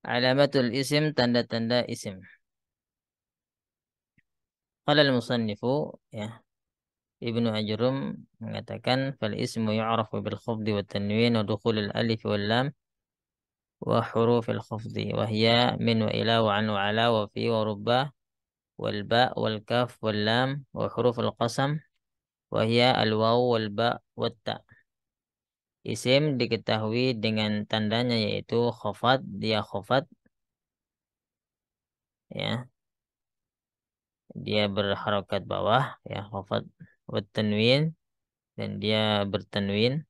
Alamatul isim, tanda-tanda isim. Qala al-musannifu, ya, Ibnu Ajrum mengatakan fal ismu yu'rafu bil khafdi wat tanwin wa dukhulil alif wal lam wa hurufil khafdi wa hiya min wa ila wa an wa ala wa fi wa rubba wal ba wal kaf wal lam wa huruful qasam wa hiya al waw wal ba wat ta. Isim diketahui dengan tandanya yaitu khafad, dia khafad, ya, dia berharokat bawah, ya, khafad wat tanwin, dan dia bertanwin.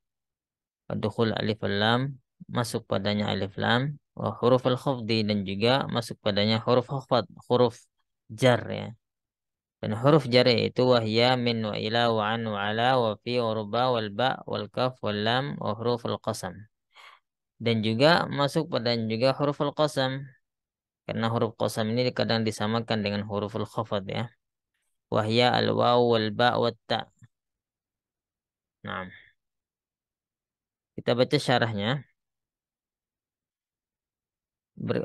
Dukhul alif lam, masuk padanya alif lam, wa huruf al-khafdi, dan juga masuk padanya huruf khafad, huruf jar, ya. Dan huruf jar itu wahya min wa ila wa an wa ala wa fi wa ruba wal ba wal kaf wal lam wa huruf al-qasam. Dan juga masuk padanya juga huruf al-qasam, karena huruf qasam ini kadang disamakan dengan huruf al-khafad, ya. Wahya al-waw wal ba wat ta. Nah, kita baca syarahnya.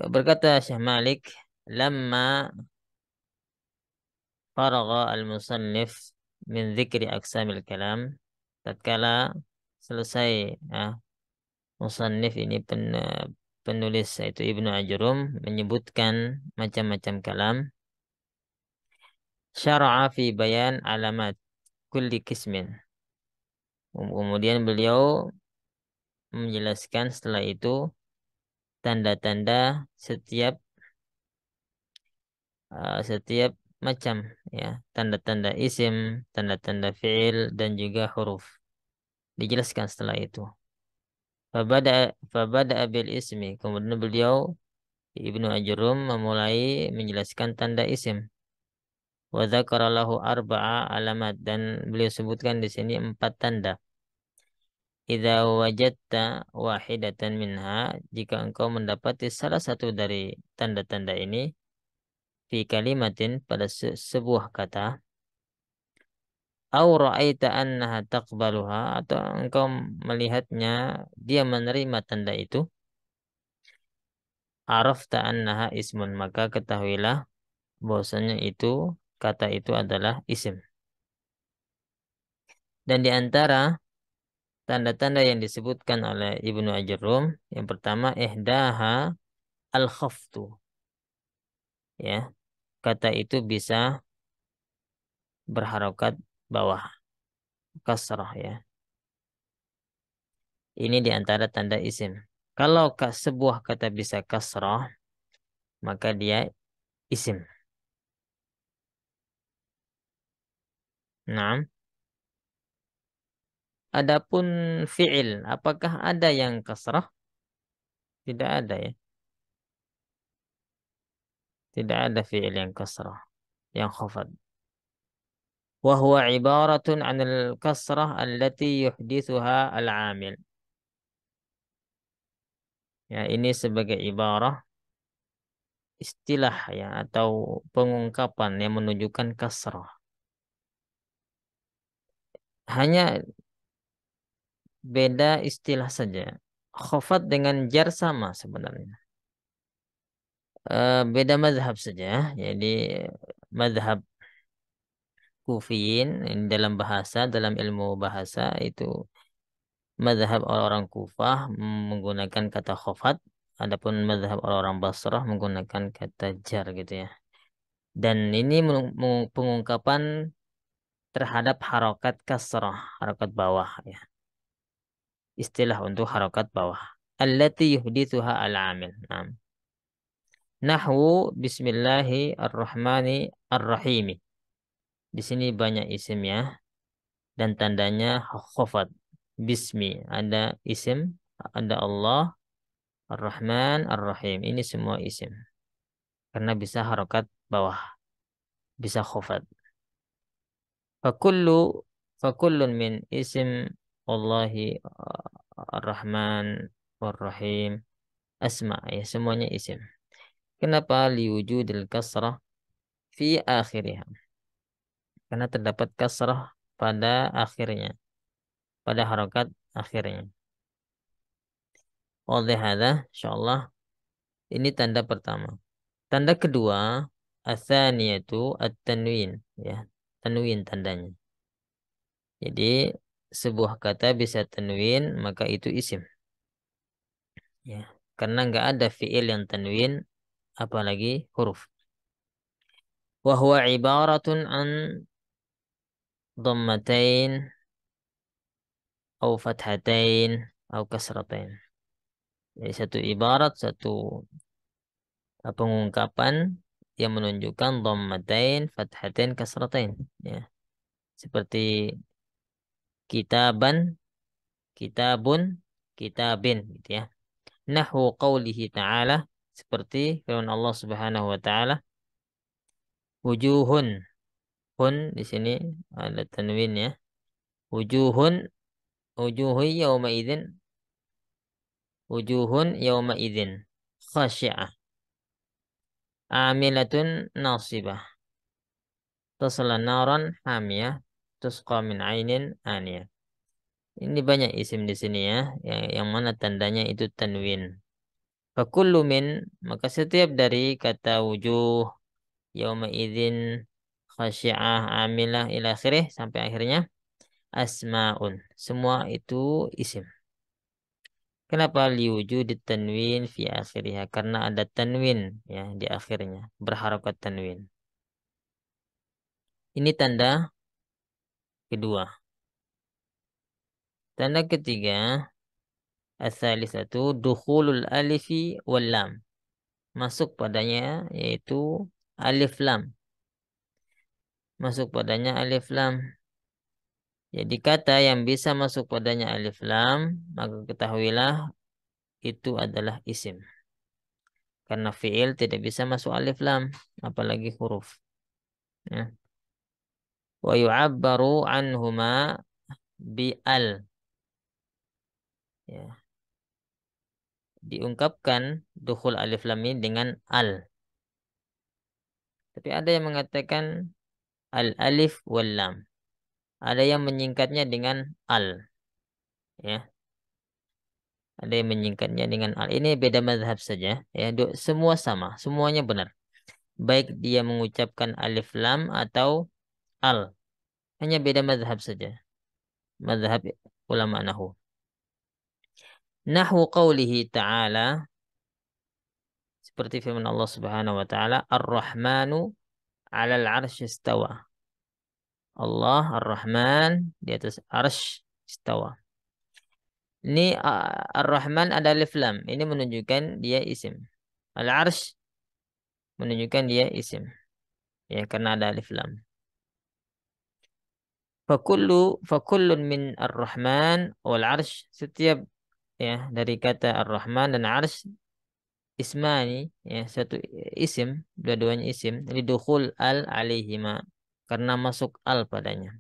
Berkata Syekh Malik, lamma faragha al-musannif min dzikri aqsamil kalam, tatkala selesai, ya, musannif ini penulis yaitu Ibnu Ajrum menyebutkan macam-macam kalam, syara'a fi bayan alamat kulli qismin. Kemudian beliau menjelaskan setelah itu tanda-tanda setiap macam, ya, tanda-tanda isim, tanda-tanda fi'il, dan juga huruf. Dijelaskan setelah itu. Fabada bil ismi. Kemudian beliau Ibnu Ajrum memulai menjelaskan tanda isim. Wa dzakara lahu arba'a alamat, dan beliau sebutkan di sini 4 tanda. Idza wajadta wahidatan minha, jika engkau mendapati salah satu dari tanda-tanda ini, fi kalimatin, pada sebuah kata, au ra'aita annaha taqbaluha, atau engkau melihatnya dia menerima tanda itu, arafta annaha ismun, maka ketahuilah bahwasanya itu kata itu adalah isim. Dan di antara tanda-tanda yang disebutkan oleh Ibnu Ajurrum, yang pertama ihdaha al-khaftu, ya, kata itu bisa berharokat bawah, kasrah, ya. Ini di antara tanda isim. Kalau sebuah kata bisa kasrah, maka dia isim. Nah, adapun fi'il, apakah ada yang kasrah? Tidak ada, ya. Tidak ada fi'il yang kasrah, yang khafad. Wa huwa ibaratun 'anil kasrah allati yuhdithuha al-'amil. Ya, ini sebagai ibarah, istilah, ya, atau pengungkapan yang menunjukkan kasrah. Hanya beda istilah saja. Khafad dengan jar sama sebenarnya. Beda mazhab saja. Jadi mazhab Kufiyin dalam bahasa, dalam ilmu bahasa itu mazhab orang-orang Kufah menggunakan kata khafad, adapun mazhab orang-orang Basrah menggunakan kata jar, gitu, ya. Dan ini pengungkapan terhadap harokat kasrah, harokat bawah, ya. Istilah untuk harokat bawah. Allati yuhdithuha al-amil. Nah. Nahwu bismillahirrahmanirrahim. Di sini banyak isimnya dan tandanya khafad. Bismi, ada isim, ada Allah, Ar-Rahman, Ar-Rahim. Ini semua isim. Karena bisa harokat bawah, bisa khafad. Fakullu fakullun min isim Allahi Ar-Rahman Ar-Rahim asma, ya, semuanya isim. Kenapa liwujudil kasrah fi akhirih? Karena terdapat kasrah pada akhirnya, pada harokat akhirnya. Oleh hadza, insyaallah Ini tanda pertama. Tanda kedua, atsaniyatu at-tanwin, ya. Tanwin tandanya. Jadi sebuah kata bisa tanwin maka itu isim. Ya. Karena nggak ada fiil yang tanwin apalagi huruf. Wa huwa ibaratun an dhammatain au fathatain au kasratain. Jadi satu ibarat, satu pengungkapan yang menunjukkan dhammatain, fathatain, kasratain. Ya. Seperti kitaban, kitabun, kitabin gitu ya. Nahwu qawlihi ta'ala, seperti firman Allah Subhanahu wa taala, wujuhun, hun di sini ada tanwin ya. Wujuhun, wujuhu yauma idzin, wujuhun yauma idzin khashi'ah, amilatun nasibah, tasla naran hamiyah, tusqa min ainin aniyah. Ini banyak isim di sini ya, yang mana tandanya itu tanwin. Fakullu min, maka setiap dari kata wujuh, yauma idzin, khasyi'ah, amilah, ila akhirih, sampai akhirnya, asma'un. Semua itu isim. Kenapa liwujudit tanwin fi akhirih? Karena ada tanwin ya di akhirnya, berharokat tanwin. Ini tanda kedua. Tanda ketiga, ats-tsalitsatu dukhulul alifi wal lam. Masuk padanya yaitu alif lam. Masuk padanya alif lam. Jadi kata yang bisa masuk padanya alif lam, maka ketahuilah itu adalah isim. Karena fiil tidak bisa masuk alif lam, apalagi huruf. Ya. Wa yu'abbaru anhuma bi al. Ya. Diungkapkan dukhul alif lam ini dengan al. Tapi ada yang mengatakan al alif wal lam. Ada yang menyingkatnya dengan al. Ya. Ada yang menyingkatnya dengan al. Ini beda mazhab saja. Ya. Semua sama. Semuanya benar. Baik dia mengucapkan alif lam atau al. Hanya beda mazhab saja. Mazhab ulama nahu. Nahwu qawlihi ta'ala. Seperti firman Allah Subhanahu wa taala, Ar-Rahmanu 'alal 'arsy istawa. Allah Ar-Rahman di atas arsy istawa. Ini Ar-Rahman ada alif lam. Ini menunjukkan dia isim. Al-Arsy menunjukkan dia isim. Ya, karena ada alif lam. Fakullun min Ar-Rahman wal Arsy, setiap ya dari kata Ar-Rahman dan Arsy ismani, ya satu isim, dua-duanya isim, lidukhul al alaihima, karena masuk al padanya.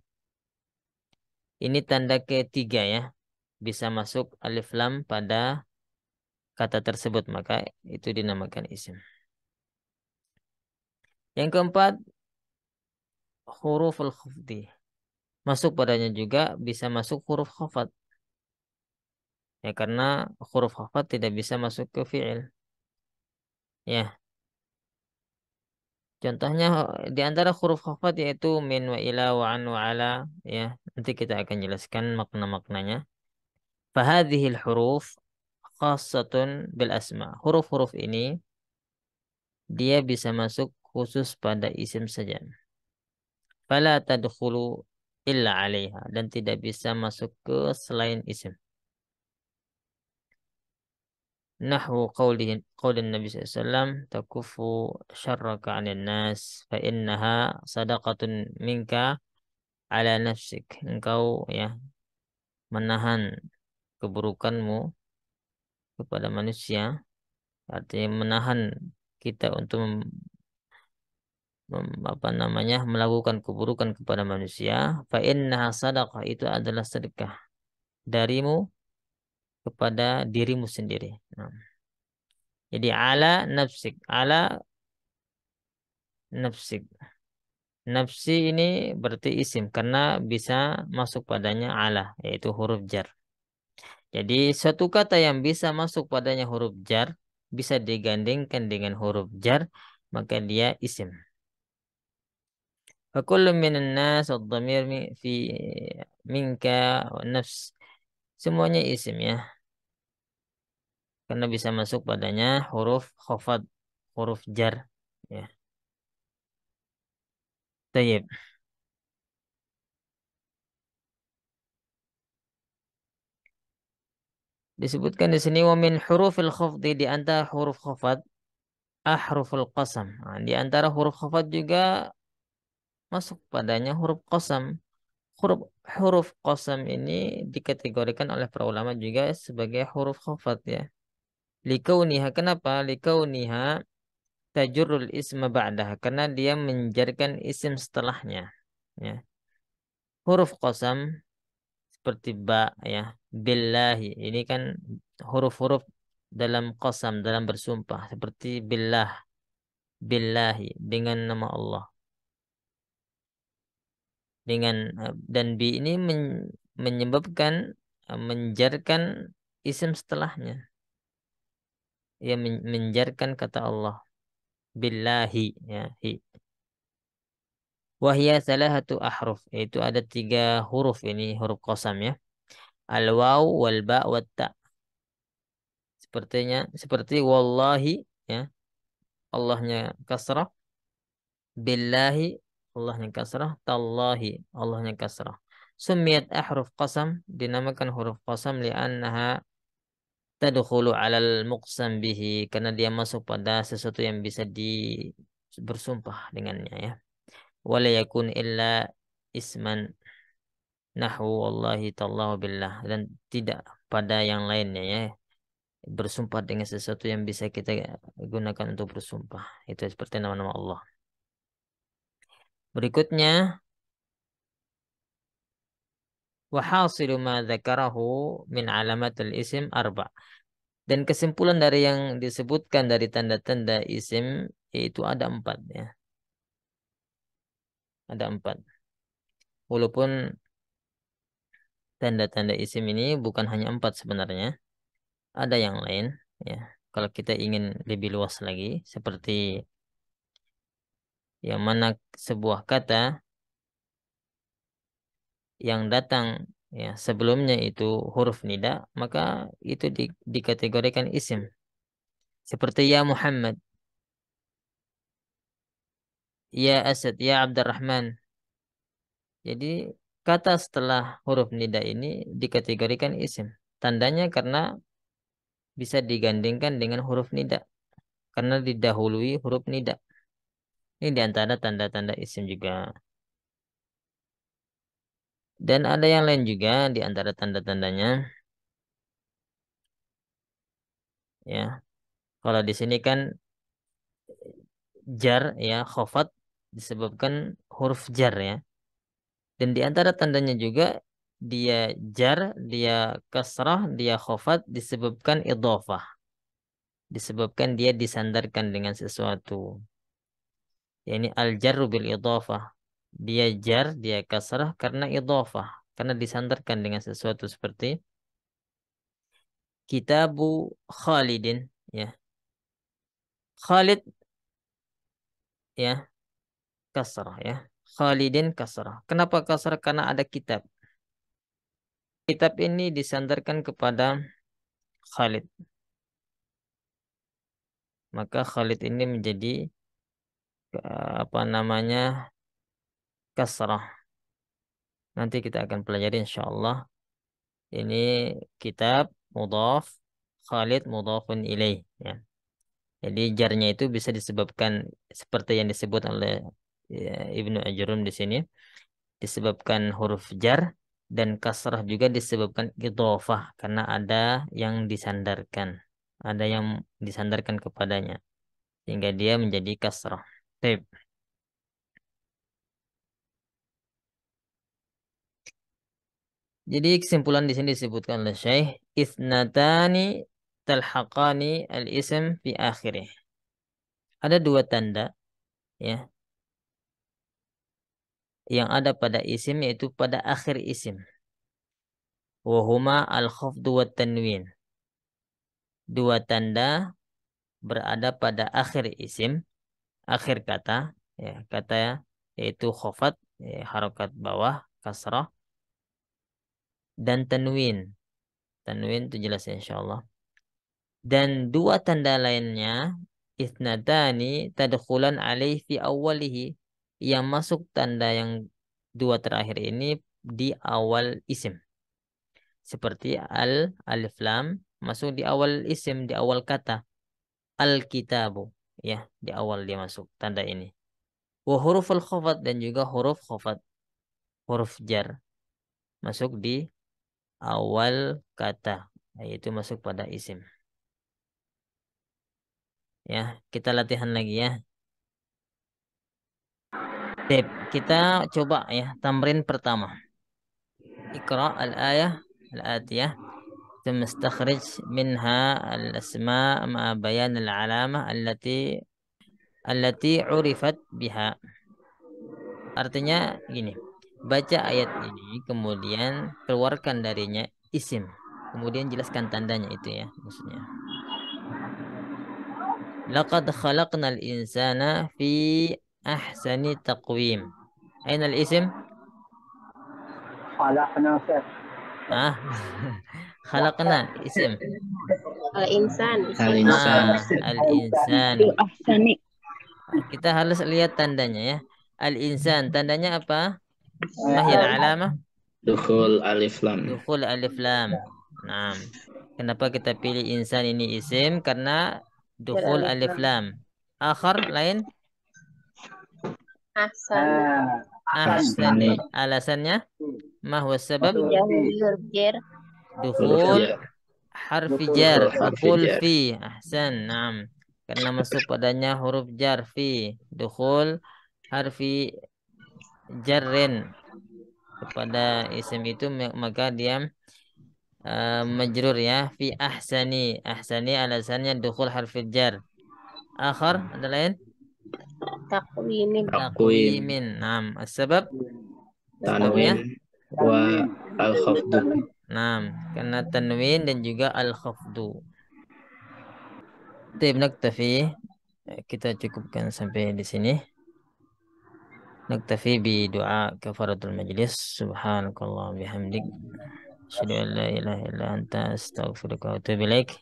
Ini tanda ketiga ya, bisa masuk alif lam pada kata tersebut, maka itu dinamakan isim. Yang keempat, huruful khafdi. Masuk padanya juga bisa masuk huruf khafat. Ya, karena huruf khafat tidak bisa masuk ke fi'il. Ya, contohnya di antara huruf khafat yaitu min wa ila wa an wa ala. Ya, nanti kita akan jelaskan makna-maknanya. Fahadhil huruf khassatun bil asma. Huruf-huruf ini dia bisa masuk khusus pada isim saja. Fala tadkhulu illa 'alaiha, dan tidak bisa masuk ke selain isim. Nahwu qaulin Nabi SAW, takufu syarraka 'anil nas fa innaha sadaqatun minka ala nafsik. Engkau ya menahan keburukanmu kepada manusia, artinya menahan kita untuk apa namanya melakukan keburukan kepada manusia. Fa innaha sadaqah, itu adalah sedekah darimu kepada dirimu sendiri. Nah, jadi ala nafsik, ala nafsik. Nafsi ini berarti isim karena bisa masuk padanya ala, yaitu huruf jar. Jadi suatu kata yang bisa masuk padanya huruf jar bisa digandingkan dengan huruf jar, maka dia isim. Fakullu minan nas ad-dhamir fi minka wa nafs. Semuanya isim ya. Karena bisa masuk padanya huruf khafad, huruf jar ya. Tayyib. Disebutkan di sini wa min hurufil khafdi, di antara huruf khafad ahruful qasam. Nah, di antara huruf khafad juga masuk padanya huruf qasam. Huruf huruf qasam ini dikategorikan oleh para ulama juga sebagai huruf khafad ya. Likauniha, kenapa? Likauniha tajurrul isma ba'daha, karena dia menjarkan isim setelahnya. Ya. Huruf qasam seperti ba ya, billahi. Ini kan huruf-huruf dalam qasam, dalam bersumpah, seperti billah, billahi dengan nama Allah. Dengan dan bi ini menyebabkan menjarkan isim setelahnya. Ia menjarkan kata Allah, billahi ya, hi. Wahia salahatu ahruf, yaitu ada 3 huruf, ini huruf qasam ya. Al waw wal ba wat ta. Seperti wallahi ya, Allahnya kasrah, billahi Allahnya kasrah, tallahi Allahnya kasrah. Sumiyat ahruf qasam, dinamakan huruf qasam li'annaha tadkhulu 'alal muqsam bihi, karena dia masuk pada sesuatu yang bisa bersumpah dengannya ya. Wala yakun illa isman nahwu wallahi tallahu billah, dan tidak pada yang lainnya ya, bersumpah dengan sesuatu yang bisa kita gunakan untuk bersumpah, itu seperti nama-nama Allah. Berikutnya wa hasilu ma dzakarahu min alamatil isim arba, dan kesimpulan dari yang disebutkan dari tanda-tanda isim yaitu ada 4 ya, ada 4. Walaupun tanda-tanda isim ini bukan hanya 4 sebenarnya, ada yang lain ya. Kalau kita ingin lebih luas lagi, seperti yang mana sebuah kata yang datang ya sebelumnya itu huruf nida, maka itu dikategorikan isim. Seperti ya Muhammad, ya Asad, ya Abdurrahman. Jadi kata setelah huruf nida ini dikategorikan isim. Tandanya karena bisa digandingkan dengan huruf nida, karena didahului huruf nida. Ini di antara tanda-tanda isim juga. Dan ada yang lain juga di antara tanda-tandanya ya. Kalau di sini kan jar ya, khafat disebabkan huruf jar ya. Dan di antara tandanya juga dia jar, dia kasrah, dia khafat disebabkan idhofah. Disebabkan dia disandarkan dengan sesuatu. Yani al-jarru bil idhofah. Dia jar, dia kasrah karena idhofah. Karena disandarkan dengan sesuatu seperti kitabu Khalidin ya. Khalid ya, kasrah ya. Khalidin kasrah. Kenapa kasrah? Karena ada kitab. Kitab ini disandarkan kepada Khalid. Maka Khalid ini menjadi apa namanya, kasrah. Nanti kita akan pelajari insyaallah. Ini kitab mudhaf, Khalid mudhafun ilaih ya. Jadi jarnya itu bisa disebabkan seperti yang disebut oleh ya, Ibnu Ajurun di sini, disebabkan huruf jar, dan kasrah juga disebabkan idhofah karena ada yang disandarkan. Ada yang disandarkan kepadanya sehingga dia menjadi kasrah. Baik. Jadi kesimpulan di sini disebutkan oleh Syekh, isnatani talhaqani al-ism fi akhirih. Ada 2 tanda ya yang ada pada isim, yaitu pada akhir isim. Wa huma al-khafdu wat tanwin. 2 tanda berada pada akhir isim, akhir kata, ya, kata yaitu khofat, ya, harokat bawah, kasrah, dan tanwin. Tanwin itu jelas ya, insyaallah. Dan dua tanda lainnya, isnadani tadkhulan alaih fi awwalihi, yang masuk tanda yang dua terakhir ini di awal isim. Seperti alif lam masuk di awal isim, di awal kata. Al-kitabu, ya, di awal dia masuk tanda ini. Wa huruful khafat, dan juga huruf khafat, huruf jar masuk di awal kata, yaitu masuk pada isim. Ya, kita latihan lagi ya. Tip, kita coba ya tamrin pertama. Iqra al-ayah al-atiyah. ثم استخرج منها الأسماء مع بيان العلامة التي عرفت بها. Artinya gini, baca ayat ini, kemudian keluarkan darinya isim. Kemudian jelaskan tandanya itu ya, maksudnya. Laqad khalaqnal insana fi ahsani taqwim. Aina al-isim? خلقنا فعل Ah, khalaqna isim. Al-insan isim. Al-insan. Al-insanu. Ahsani. Kita harus lihat tandanya ya. Al-insan, tandanya apa? Mahil alamah? Dukhul alif lam. Dukhul alif lam. Nah, kenapa kita pilih insan ini isim? Karena dukhul alif lam. Akhar lain? Ahsan. Ahsani. Alasannya? Mahwa sabab? Jahur jer. Dukhul harfi jar. Harfi Dukhul jar. fi. Ahsan. Naam. Karena masuk padanya huruf jar fi. Dukhul harfi jarrin kepada isim itu, maka dia majrur ya, fi ahsani. Ahsani alasannya dukhul harfil jar. Akhar ada lain? Takwimin. Takwim. Naam, sebab sebabnya Tanwin. Wa al-khafdu. naam, karena tanwin dan juga al khafdu. Tib naktafi, kita cukupkan sampai di sini. Naktafi bi doa kafaratul majlis. Subhanakallah bihamdik, asyhadu an la ilaha illa anta, astaghfiruka wa atubu ilaik.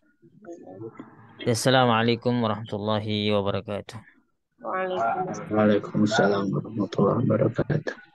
Assalamualaikum warahmatullahi wabarakatuh. Waalaikumsalam. Waalaikumsalam warahmatullahi wabarakatuh.